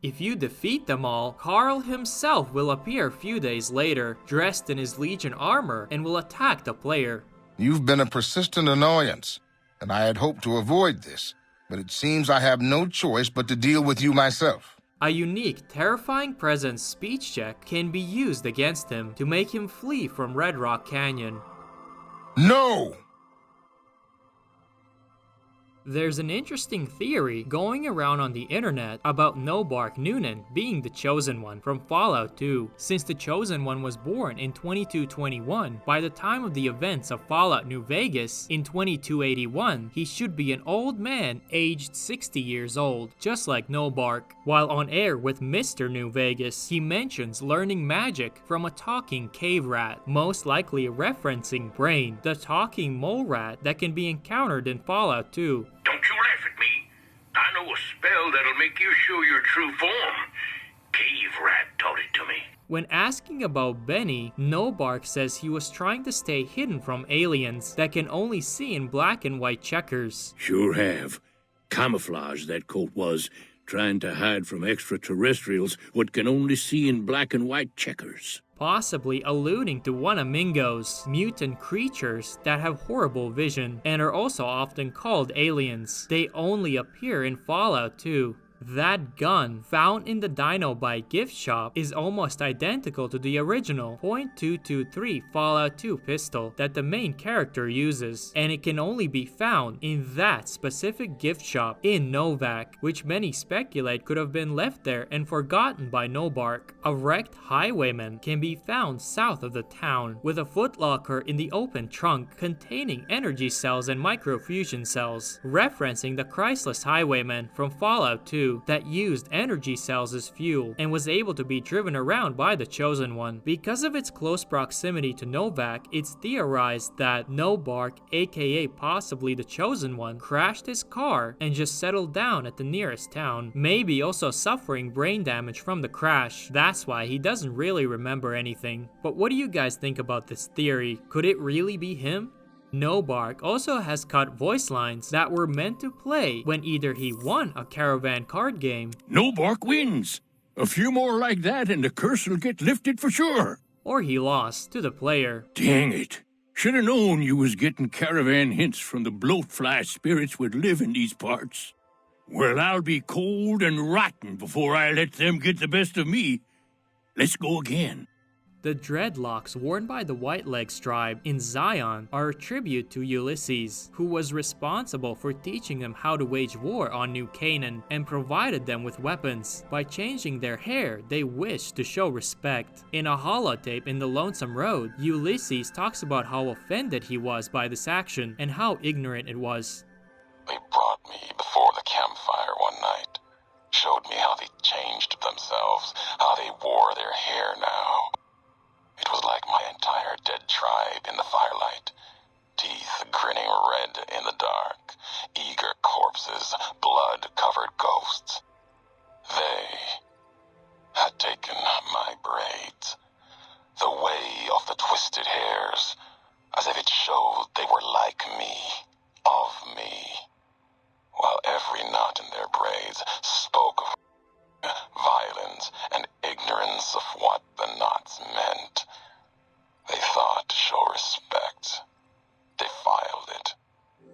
If you defeat them all, Karl himself will appear a few days later, dressed in his Legion armor, and will attack the player. You've been a persistent annoyance, and I had hoped to avoid this. but it seems I have no choice but to deal with you myself. A unique, terrifying presence speech check can be used against him to make him flee from Red Rock Canyon. No! There's an interesting theory going around on the internet about Nobark Noonan being the Chosen One from Fallout 2. Since the Chosen One was born in 2221, by the time of the events of Fallout New Vegas in 2281, he should be an old man aged 60 years old, just like Nobark. While on air with Mr. New Vegas, he mentions learning magic from a talking cave rat, most likely referencing Brain, the talking mole rat that can be encountered in Fallout 2. Don't you laugh at me. I know a spell that'll make you show your true form. Cave Rat taught it to me. When asking about Benny, Nobark says he was trying to stay hidden from aliens that can only see in black and white checkers. Sure have. Camouflage, that coat was. Trying to hide from extraterrestrials what can only see in black and white checkers. Possibly alluding to Wanamingos, mutant creatures that have horrible vision and are also often called aliens. They only appear in Fallout 2. That gun, found in the Dynamite gift shop, is almost identical to the original .223 Fallout 2 pistol that the main character uses, and it can only be found in that specific gift shop in Novak, which many speculate could have been left there and forgotten by Nobark. A wrecked highwayman can be found south of the town, with a footlocker in the open trunk containing energy cells and microfusion cells, referencing the Christless highwayman from Fallout 2 that used energy cells as fuel and was able to be driven around by the Chosen One. Because of its close proximity to Novak, it's theorized that Nobark, aka possibly the Chosen One, crashed his car and just settled down at the nearest town, maybe also suffering brain damage from the crash. That's why he doesn't really remember anything. But what do you guys think about this theory? Could it really be him? Nobark also has cut voice lines that were meant to play when either he won a caravan card game, Nobark wins. A few more like that and the curse will get lifted for sure. or he lost to the player. Dang it. Should have known you was getting caravan hints from the bloatfly spirits would live in these parts. Well, I'll be cold and rotten before I let them get the best of me. Let's go again. The dreadlocks worn by the Whitelegs tribe in Zion are a tribute to Ulysses, who was responsible for teaching them how to wage war on New Canaan and provided them with weapons. By changing their hair, they wished to show respect. In a holotape in the Lonesome Road, Ulysses talks about how offended he was by this action and how ignorant it was. They brought me before the campfire one night, showed me how they changed themselves, how they wore their hair now. It was like my entire dead tribe in the firelight, teeth grinning red in the dark, eager corpses, blood-covered ghosts. They had taken my braids, the way of the twisted hairs, as if it showed they were like me, of me, while every knot in their braids spoke of violence and ignorance of what the knots meant. They thought to show respect. Defiled it.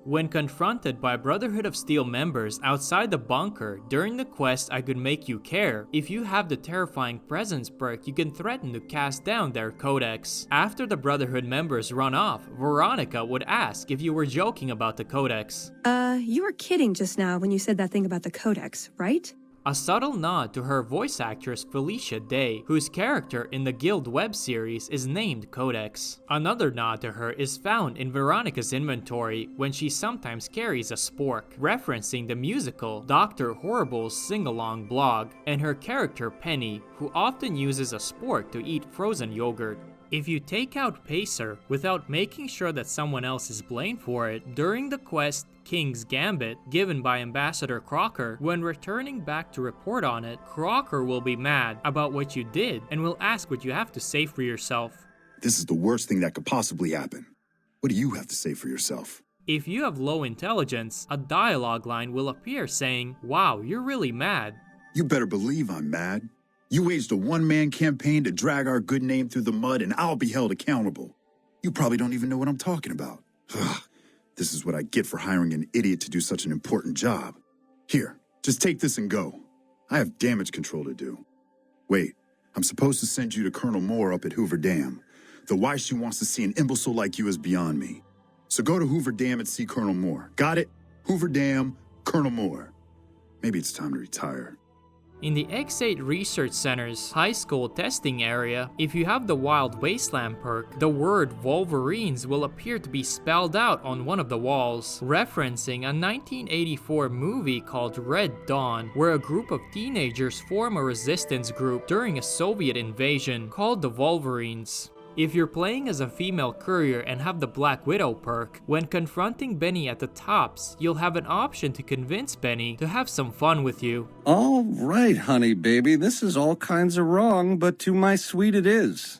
When confronted by Brotherhood of Steel members outside the bunker during the quest I Could Make You Care, if you have the Terrifying Presence perk, you can threaten to cast down their codex. After the Brotherhood members run off, Veronica would ask if you were joking about the codex. You were kidding just now when you said that thing about the codex, right? A subtle nod to her voice actress Felicia Day, whose character in the Guild web series is named Codex. Another nod to her is found in Veronica's inventory when she sometimes carries a spork, referencing the musical Dr. Horrible's sing-along blog, and her character Penny, who often uses a spork to eat frozen yogurt. If you take out Pacer without making sure that someone else is blamed for it during the quest King's Gambit given by Ambassador Crocker, when returning back to report on it, Crocker will be mad about what you did and will ask what you have to say for yourself. This is the worst thing that could possibly happen. What do you have to say for yourself? If you have low intelligence, a dialogue line will appear saying, "Wow, you're really mad." You better believe I'm mad. You waged a one-man campaign to drag our good name through the mud, and I'll be held accountable. You probably don't even know what I'm talking about. Ugh, This is what I get for hiring an idiot to do such an important job. Here, just take this and go. I have damage control to do. Wait, I'm supposed to send you to Colonel Moore up at Hoover Dam. The why she wants to see an imbecile like you is beyond me. So go to Hoover Dam and see Colonel Moore. Got it? Hoover Dam, Colonel Moore. Maybe it's time to retire. In the X8 Research Center's high school testing area, if you have the Wild Wasteland perk, the word Wolverines will appear to be spelled out on one of the walls, referencing a 1984 movie called Red Dawn, where a group of teenagers form a resistance group during a Soviet invasion called the Wolverines. If you're playing as a female courier and have the Black Widow perk, when confronting Benny at the tops, you'll have an option to convince Benny to have some fun with you. All right, honey baby, this is all kinds of wrong, but to my suite it is.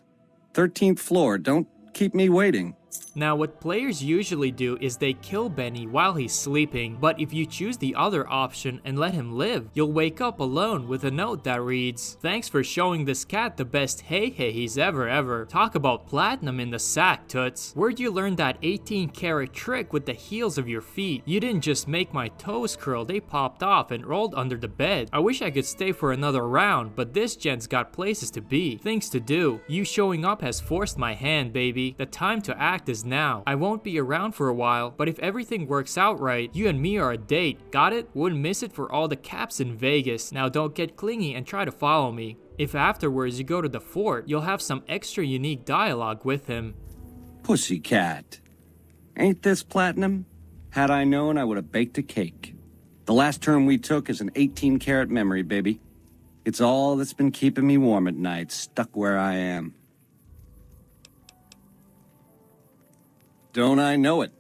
13th floor, don't keep me waiting. Now what players usually do is they kill Benny while he's sleeping, but if you choose the other option and let him live, you'll wake up alone with a note that reads, "Thanks for showing this cat the best hey he's ever. Talk about platinum in the sack, toots. Where'd you learn that 18-karat trick with the heels of your feet? You didn't just make my toes curl, they popped off and rolled under the bed. I wish I could stay for another round, but this gent's got places to be, things to do. You showing up has forced my hand, baby. The time to act is now. I won't be around for a while, but if everything works out right, you and me are a date. Got it? Wouldn't miss it for all the caps in Vegas. Now don't get clingy and try to follow me. If afterwards you go to the fort, you'll have some extra unique dialogue with him." Pussycat. Ain't this platinum? Had I known, I would have baked a cake. The last term we took is an 18-karat memory, baby. It's all that's been keeping me warm at night, stuck where I am. Don't I know it?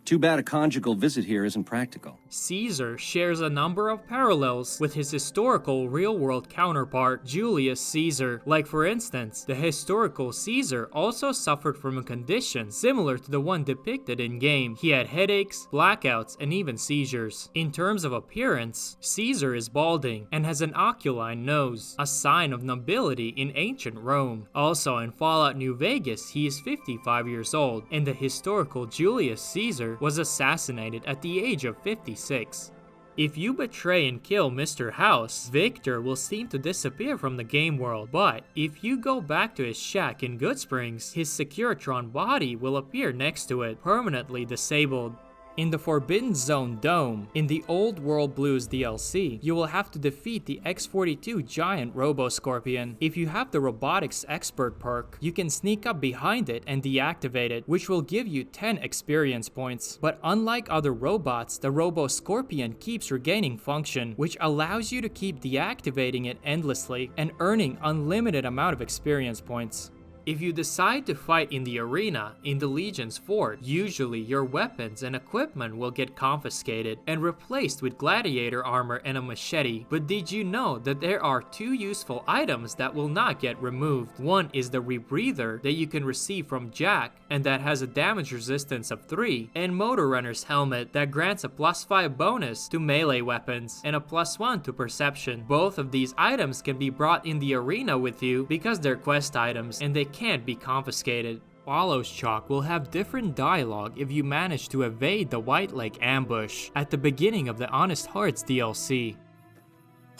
Too bad a conjugal visit here isn't practical. Caesar shares a number of parallels with his historical real-world counterpart, Julius Caesar. Like for instance, the historical Caesar also suffered from a condition similar to the one depicted in-game. He had headaches, blackouts, and even seizures. In terms of appearance, Caesar is balding and has an aquiline nose, a sign of nobility in ancient Rome. Also in Fallout New Vegas, he is 55 years old, and the historical Julius Caesar was assassinated at the age of 56. If you betray and kill Mr.House, Victor will seem to disappear from the game world, but if you go back to his shack in Goodsprings, his Securitron body will appear next to it, permanently disabled. In the Forbidden Zone Dome, in the Old World Blues DLC, you will have to defeat the X-42 giant Robo-Scorpion. If you have the Robotics Expert perk, you can sneak up behind it and deactivate it, which will give you 10 experience points. But unlike other robots, the Robo-Scorpion keeps regaining function, which allows you to keep deactivating it endlessly and earning unlimited amount of experience points. If you decide to fight in the arena, in the Legion's fort, usually your weapons and equipment will get confiscated and replaced with gladiator armor and a machete. But did you know that there are two useful items that will not get removed? One is the rebreather that you can receive from Jack, and that has a damage resistance of 3, and Motor Runner's helmet that grants a +5 bonus to melee weapons and a +1 to perception. Both of these items can be brought in the arena with you because they're quest items and they can't be confiscated. Swallow's Chalk will have different dialogue if you manage to evade the White Leg ambush at the beginning of the Honest Hearts DLC.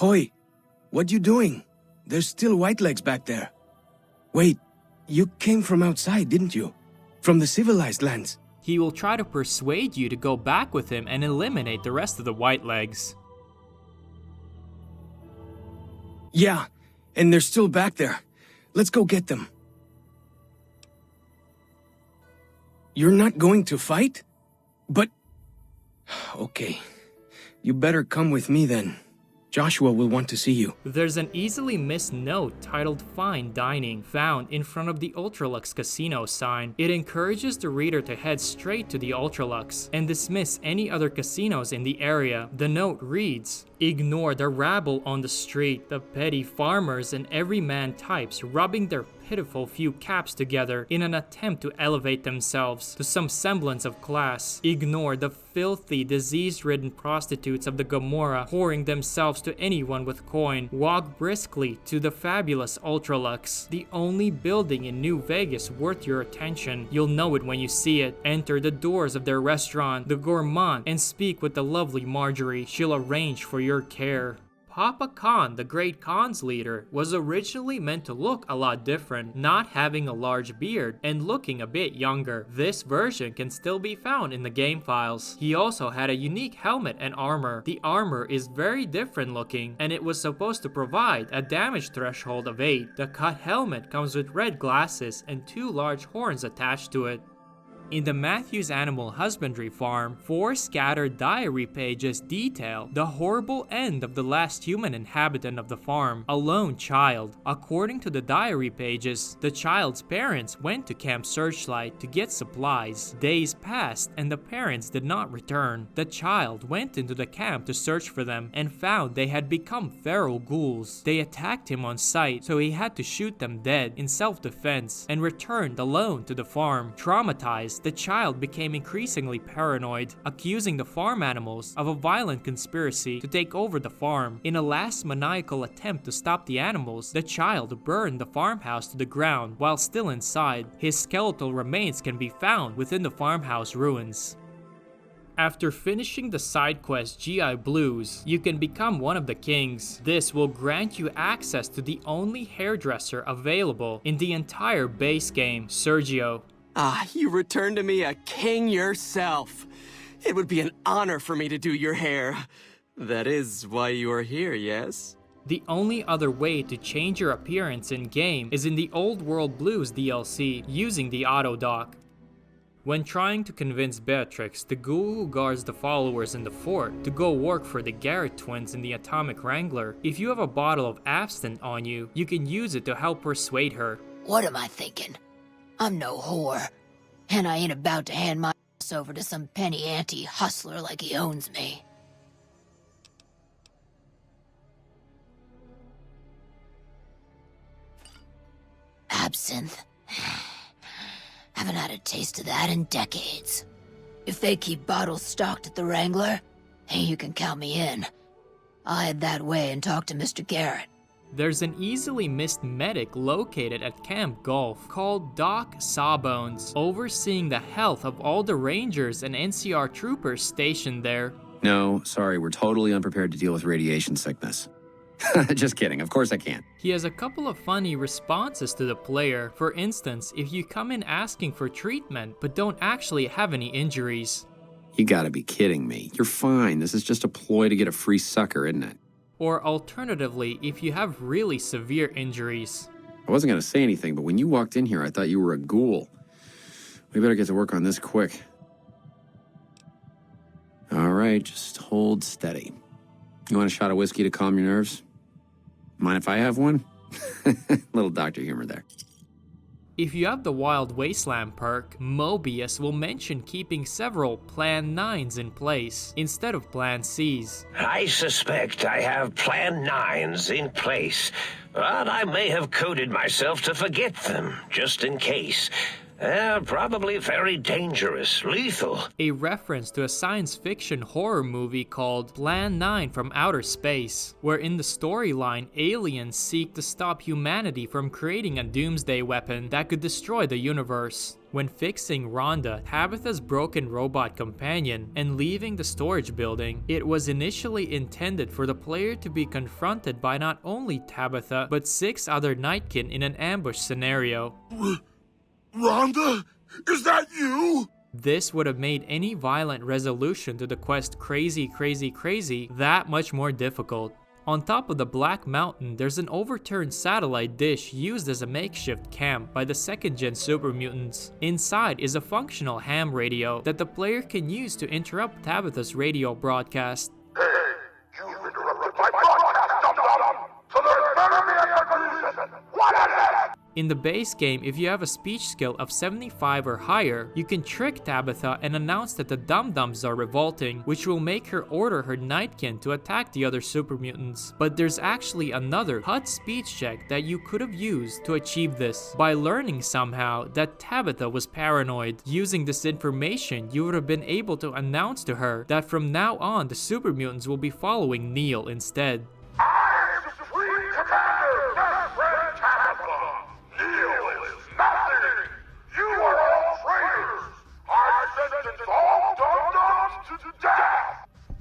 Hoy, what you doing? There's still White Legs back there. Wait, you came from outside, didn't you? From the civilized lands. He will try to persuade you to go back with him and eliminate the rest of the White Legs. Yeah, and they're still back there. Let's go get them. You're not going to fight? But... Okay. You better come with me then. Joshua will want to see you. There's an easily missed note titled Fine Dining found in front of the Ultralux Casino sign. It encourages the reader to head straight to the Ultralux and dismiss any other casinos in the area. The note reads, "Ignore the rabble on the street, the petty farmers and everyman types rubbing their pitiful few caps together in an attempt to elevate themselves to some semblance of class. Ignore the filthy, disease-ridden prostitutes of the Gomorrah whoring themselves to anyone with coin. Walk briskly to the fabulous Ultralux, the only building in New Vegas worth your attention. You'll know it when you see it. Enter the doors of their restaurant, the Gourmand, and speak with the lovely Marjorie. She'll arrange for your care. Papa Khan, the Great Khan's leader, was originally meant to look a lot different, not having a large beard and looking a bit younger. This version can still be found in the game files. He also had a unique helmet and armor. The armor is very different looking, and it was supposed to provide a damage threshold of 8. The cut helmet comes with red glasses and 2 large horns attached to it. In the Matthews Animal Husbandry Farm, 4 scattered diary pages detail the horrible end of the last human inhabitant of the farm, a lone child. According to the diary pages, the child's parents went to Camp Searchlight to get supplies. Days passed and the parents did not return. The child went into the camp to search for them and found they had become feral ghouls. They attacked him on sight, so he had to shoot them dead in self-defense and returned alone to the farm. Traumatized, the child became increasingly paranoid, accusing the farm animals of a violent conspiracy to take over the farm. In a last maniacal attempt to stop the animals, the child burned the farmhouse to the ground while still inside. His skeletal remains can be found within the farmhouse ruins. After finishing the side quest GI Blues, you can become one of the kings. This will grant you access to the only hairdresser available in the entire base game, Sergio. Ah, you returned to me a king yourself. It would be an honor for me to do your hair. That is why you are here, yes? The only other way to change your appearance in-game is in the Old World Blues DLC using the auto dock. When trying to convince Beatrix, the ghoul who guards the followers in the fort, to go work for the Garrett twins in the Atomic Wrangler, if you have a bottle of absinthe on you, you can use it to help persuade her. What am I thinking? I'm no whore, and I ain't about to hand my ass over to some penny ante hustler like he owns me. Absinthe. Haven't had a taste of that in decades. If they keep bottles stocked at the Wrangler, hey, you can count me in. I'll head that way and talk to Mr. Garrett. There's an easily missed medic located at Camp Gulf called Doc Sawbones, overseeing the health of all the rangers and NCR troopers stationed there. No, sorry, we're totally unprepared to deal with radiation sickness. Just kidding, of course I can't. He has a couple of funny responses to the player. For instance, if you come in asking for treatment but don't actually have any injuries. You gotta be kidding me. You're fine, this is just a ploy to get a free sucker, isn't it? Or alternatively, if you have really severe injuries. I wasn't gonna say anything, but when you walked in here, I thought you were a ghoul. We better get to work on this quick. All right, just hold steady. You want a shot of whiskey to calm your nerves? Mind if I have one? Little doctor humor there. If you have the Wild Wasteland perk, Mobius will mention keeping several Plan 9s in place instead of Plan Cs. I suspect I have Plan 9s in place, but I may have coded myself to forget them, just in case. They're probably very dangerous, lethal. A reference to a science fiction horror movie called Plan 9 from Outer Space, where in the storyline, aliens seek to stop humanity from creating a doomsday weapon that could destroy the universe. When fixing Rhonda, Tabitha's broken robot companion, and leaving the storage building, it was initially intended for the player to be confronted by not only Tabitha, but 6 other Nightkin in an ambush scenario. Rhonda? Is that you? This would have made any violent resolution to the quest Crazy that much more difficult. On top of the Black Mountain, there's an overturned satellite dish used as a makeshift camp by the 2nd Gen Super Mutants. Inside is a functional ham radio that the player can use to interrupt Tabitha's radio broadcast. Hey, you've interrupted my broadcast, dum-dum! So there better be a conclusion! What is it? In the base game, if you have a speech skill of 75 or higher, you can trick Tabitha and announce that the Dum-Dums are revolting, which will make her order her Nightkin to attack the other super mutants. But there's actually another HUD speech check that you could have used to achieve this, by learning somehow that Tabitha was paranoid. Using this information, you would have been able to announce to her that from now on the super mutants will be following Neil instead.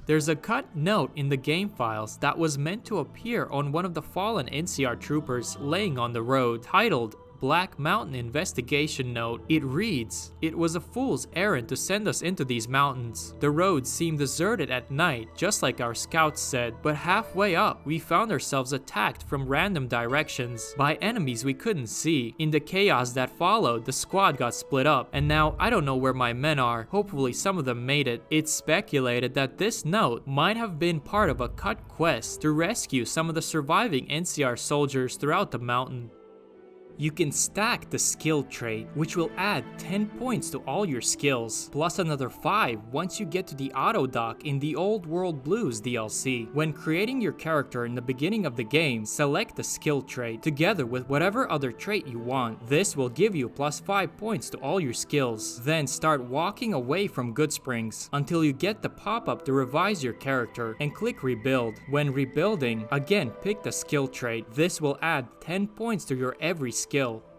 There's a cut note in the game files that was meant to appear on one of the fallen NCR troopers laying on the road, titled Black Mountain Investigation Note. It reads, "It was a fool's errand to send us into these mountains. The roads seemed deserted at night, just like our scouts said, but halfway up, we found ourselves attacked from random directions by enemies we couldn't see. In the chaos that followed, the squad got split up, and now I don't know where my men are. Hopefully some of them made it." It's speculated that this note might have been part of a cut quest to rescue some of the surviving NCR soldiers throughout the mountain. You can stack the skill trait, which will add 10 points to all your skills, plus another 5 once you get to the auto dock in the Old World Blues DLC. When creating your character in the beginning of the game, select the skill trait together with whatever other trait you want. This will give you plus 5 points to all your skills. Then start walking away from Goodsprings until you get the pop-up to revise your character and click rebuild. When rebuilding, again pick the skill trait. This will add 10 points to your every skill.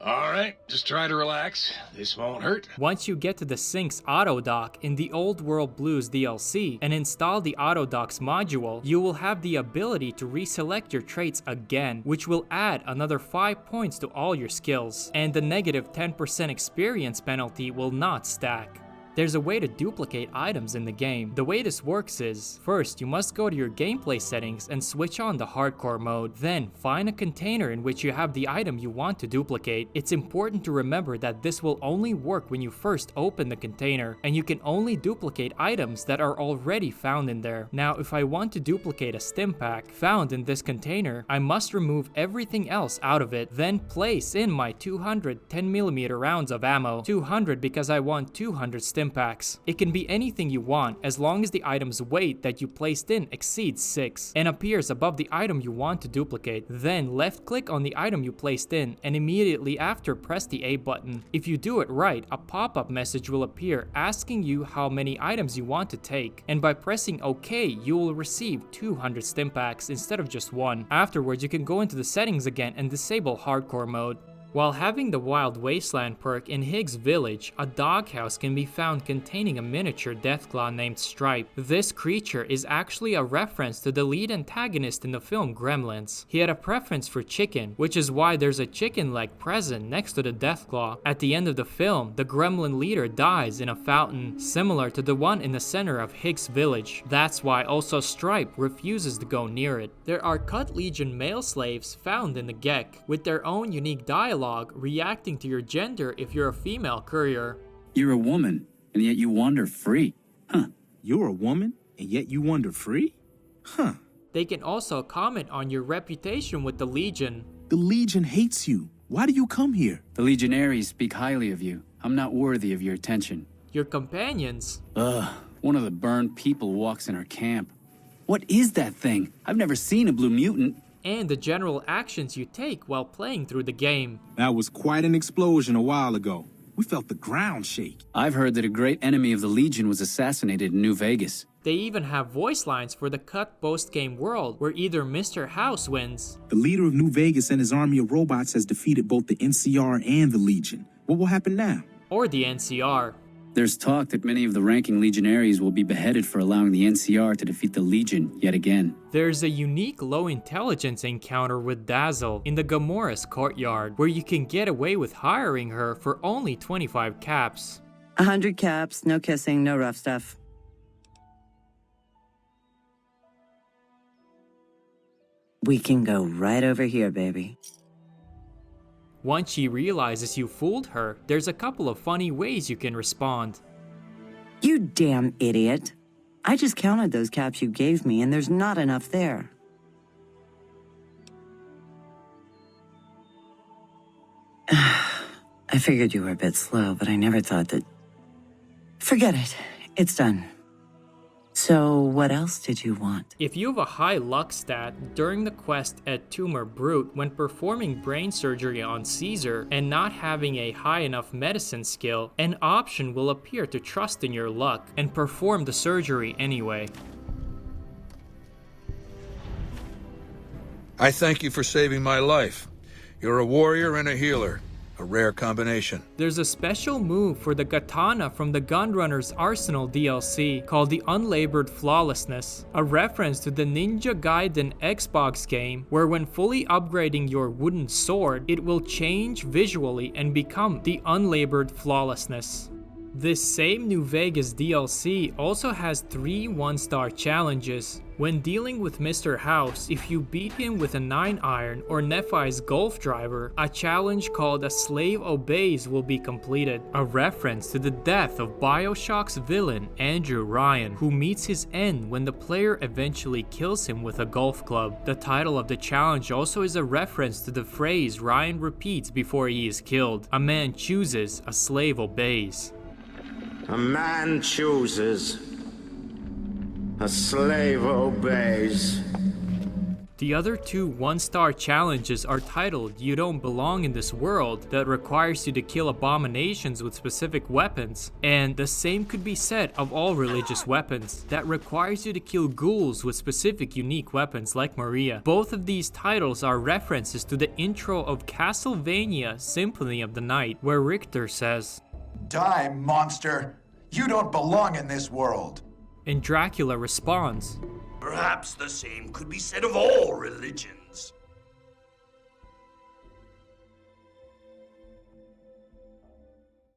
Alright, just try to relax. This won't hurt. Once you get to the Sync's auto dock in the Old World Blues DLC and install the auto docks module, you will have the ability to reselect your traits again, which will add another 5 points to all your skills, and the negative 10% experience penalty will not stack. There's a way to duplicate items in the game. The way this works is, first you must go to your gameplay settings and switch on the hardcore mode. Then find a container in which you have the item you want to duplicate. It's important to remember that this will only work when you first open the container, and you can only duplicate items that are already found in there. Now, if I want to duplicate a stim pack found in this container, I must remove everything else out of it, then place in my 200 10mm rounds of ammo, 200 because I want 200 stim packs. It can be anything you want as long as the item's weight that you placed in exceeds 6 and appears above the item you want to duplicate. Then left click on the item you placed in and immediately after press the A button. If you do it right, a pop-up message will appear asking you how many items you want to take, and by pressing OK you will receive 200 stim packs instead of just 1. Afterwards you can go into the settings again and disable hardcore mode. While having the Wild Wasteland perk in Higgs Village, a doghouse can be found containing a miniature Deathclaw named Stripe. This creature is actually a reference to the lead antagonist in the film Gremlins. He had a preference for chicken, which is why there's a chicken leg present next to the Deathclaw. At the end of the film, the Gremlin leader dies in a fountain, similar to the one in the center of Higgs Village. That's why also Stripe refuses to go near it. There are Cut Legion male slaves found in the Gek, with their own unique dialogue reacting to your gender if you're a female courier. You're a woman, and yet you wander free. Huh. You're a woman, and yet you wander free? Huh. They can also comment on your reputation with the Legion. The Legion hates you. Why do you come here? The Legionaries speak highly of you. I'm not worthy of your attention. Your companions. One of the burned people walks in our camp. What is that thing? I've never seen a blue mutant. And the general actions you take while playing through the game. That was quite an explosion a while ago. We felt the ground shake. I've heard that a great enemy of the Legion was assassinated in New Vegas. They even have voice lines for the cut post-game world, where either Mr.House wins. The leader of New Vegas and his army of robots has defeated both the NCR and the Legion. What will happen now? Or the NCR. There's talk that many of the ranking Legionaries will be beheaded for allowing the NCR to defeat the Legion yet again. There's a unique low intelligence encounter with Dazzle in the Gamora's courtyard, where you can get away with hiring her for only 25 caps. 100 caps, no kissing, no rough stuff. We can go right over here, baby. Once she realizes you fooled her, there's a couple of funny ways you can respond. You damn idiot. I just counted those caps you gave me and there's not enough there. I figured you were a bit slow, but I never thought that... Forget it. It's done. So, what else did you want? If you have a high luck stat during the quest at Tumor Brute when performing brain surgery on Caesar and not having a high enough medicine skill, an option will appear to trust in your luck and perform the surgery anyway. I thank you for saving my life. You're a warrior and a healer. A rare combination. There's a special move for the katana from the Gunrunner's Arsenal DLC called the Unlabored Flawlessness, a reference to the Ninja Gaiden Xbox game where when fully upgrading your wooden sword, it will change visually and become the Unlabored Flawlessness. This same New Vegas DLC also has 3 1-star challenges. When dealing with Mr.House, if you beat him with a 9-iron or Nephi's Golf Driver, a challenge called A Slave Obeys will be completed, a reference to the death of BioShock's villain Andrew Ryan, who meets his end when the player eventually kills him with a golf club. The title of the challenge also is a reference to the phrase Ryan repeats before he is killed: "A man chooses, a slave obeys." A man chooses, a slave obeys. The other 2 1-star challenges are titled You Don't Belong in This World, that requires you to kill abominations with specific weapons, and the same could be said of all religious weapons, that requires you to kill ghouls with specific unique weapons like Maria. Both of these titles are references to the intro of Castlevania Symphony of the Night, where Richter says, "Die, monster! You don't belong in this world!" And Dracula responds, "Perhaps the same could be said of all religions."